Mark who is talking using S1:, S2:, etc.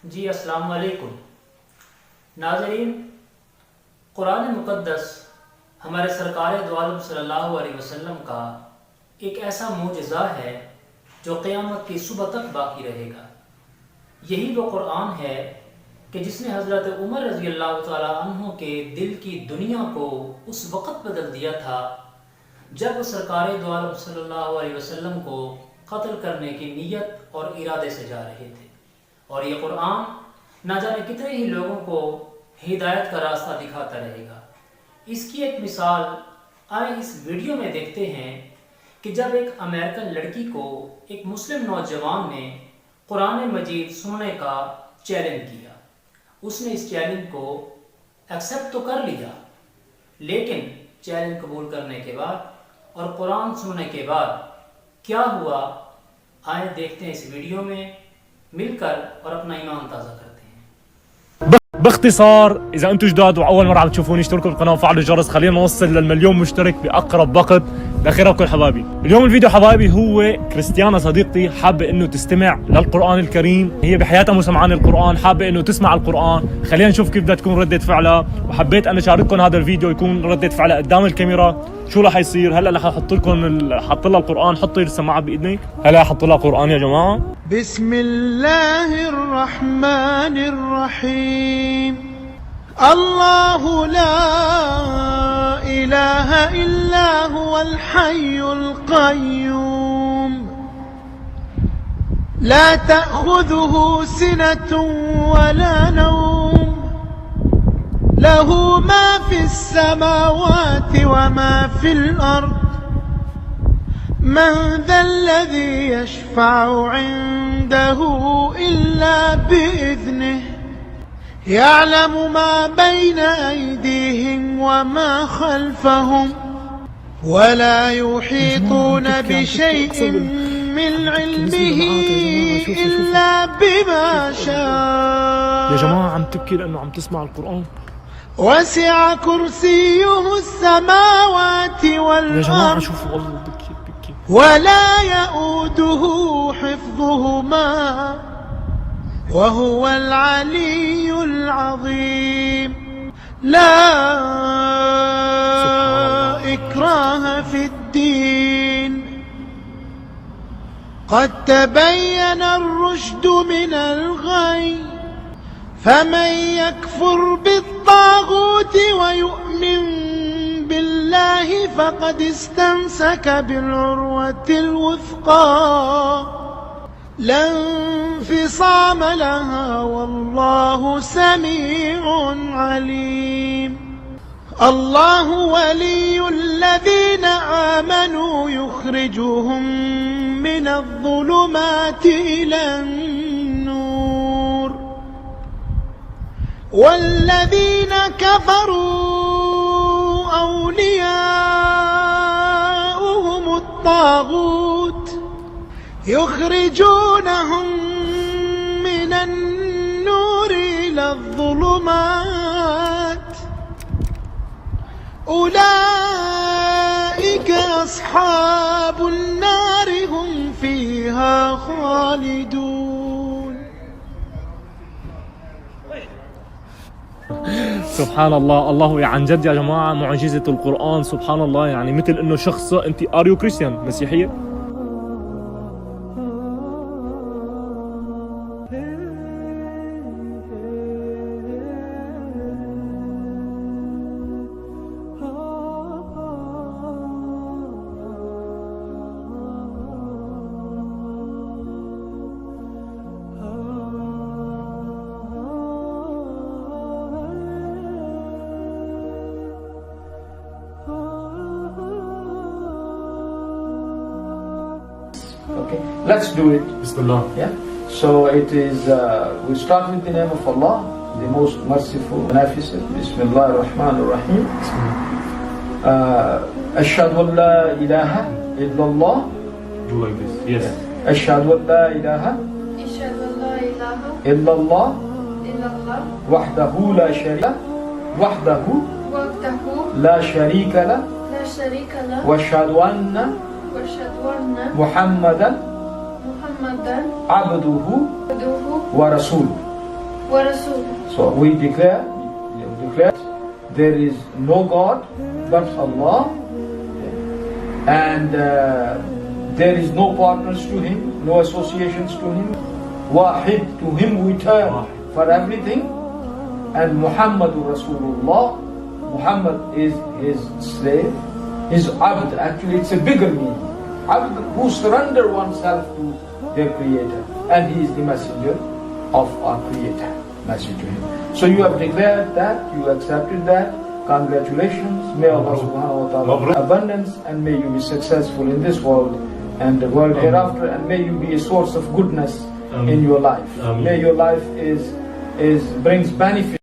S1: जी अस्सलाम वालेकुम नाज़रीन, कुरान मुक़द्दस हमारे सरकार दो आलम सल्लल्लाहु अलैहि वसल्लम का एक ऐसा मोजज़ा है जो क़यामत की सुबह तक बाकी रहेगा। यही वो कुरान है कि जिसने हज़रत उमर रज़ी अल्लाह तआला अन्हु के दिल की दुनिया को उस वक़्त बदल दिया था जब वो सरकार दो आलम सल्लल्लाहु अलैहि वसल्लम को कत्ल करने की नीयत और इरादे से जा रहे थे। और ये कुरान ना जाने कितने ही लोगों को हिदायत का रास्ता दिखाता रहेगा। इसकी एक मिसाल आए इस वीडियो में देखते हैं कि जब एक अमेरिकन लड़की को एक मुस्लिम नौजवान ने कुरान मजीद सुनने का चैलेंज किया। उसने इस चैलेंज को एक्सेप्ट तो कर लिया, लेकिन चैलेंज कबूल करने के बाद और कुरान सुनने के बाद क्या हुआ, आए देखते हैं इस वीडियो में मिलकर और अपना ईमान ताज़ा करते हैं।
S2: باختصار اذا انتم جداد واول مره عم تشوفوني اشتركوا بالقناه وفعلوا الجرس، خلينا نوصل للمليون مشترك باقرب وقت. لاخيركم حبايبي، اليوم الفيديو حبايبي هو كريستيانا صديقتي حابه انه تستمع للقران الكريم، هي بحياتها مو سمعان القران، حابه انه تسمع القران. خلينا نشوف كيف بدها تكون رده فعلها، وحبيت انا اشارككم هذا الفيديو يكون رده فعلها قدام الكاميرا. شو راح يصير هلا؟ رح احط لكم حط لها القران، حطي السماعه باذنك. هلا حط لها قران يا جماعه.
S3: بسم الله الرحمن الرحيم. الله لا إله إلا هو الحي القيوم لا تأخذه سنة ولا نوم له ما في السماوات وما في الأرض من ذا الذي يشفع عنده إلا بإذنه يعلم ما بين أيديهم وما خلفهم ولا يحيطون بشيء من علمه إلا بما شاء.
S2: يا جماعه عم تبكي لانه عم تسمع القران.
S3: وسع كرسيه السماوات
S2: يا جماعه
S3: والأرض
S2: شوفوا والله بكي
S3: ولا يؤوده حفظهما وهو العلي العظيم. لا إكراه في الدين قد تبين الرشد من الغي فمن يكفر بالطاغوت ويؤمن بالله فقد استمسك بالعروة الوثقى لا انفصام لها والله سميع عليم. الله ولي الذين آمنوا يخرجهم من الظلمات إلى النور والذين كفروا أولياؤهم الطاغوت يخرجونهم من النور إلى الظلمات أولئك أصحاب النار هم فيها خالدون.
S2: سبحان الله. الله عن جد يا جماعه معجزه القران، سبحان الله. يعني مثل انه شخص انت اريو كريستيان مسيحيه.
S4: Okay, let's do it.
S2: Bismillah.
S4: Yeah. So it is. We start with the name of Allah, the most merciful, beneficent. Bismillah ar-Rahman ar-Rahim. Ashhadu an la ilaha illallah.
S2: Do like this. Yes.
S4: Ashhadu an la ilaha illallah. Wahdahu la sharika la sharika la. Washhadu anna محمدا عبده ورسوله.
S5: ورسوله.
S4: So we declare there is no God but Allah, and there is no partners to Him, no associations to Him. Wahid, to Him we turn for everything. And Muhammadur Rasulullah, Muhammad is His slave, His abd. Actually, it's a bigger meaning. Abd, who surrender oneself to their Creator, and He is the messenger of our Creator. Message to Him. So you have declared that, you accepted that. Congratulations. May Allah subhanahu wa ta'ala abundance, and may you be successful in this world and the world hereafter, and may you be a source of goodness in your life. May your life brings benefit.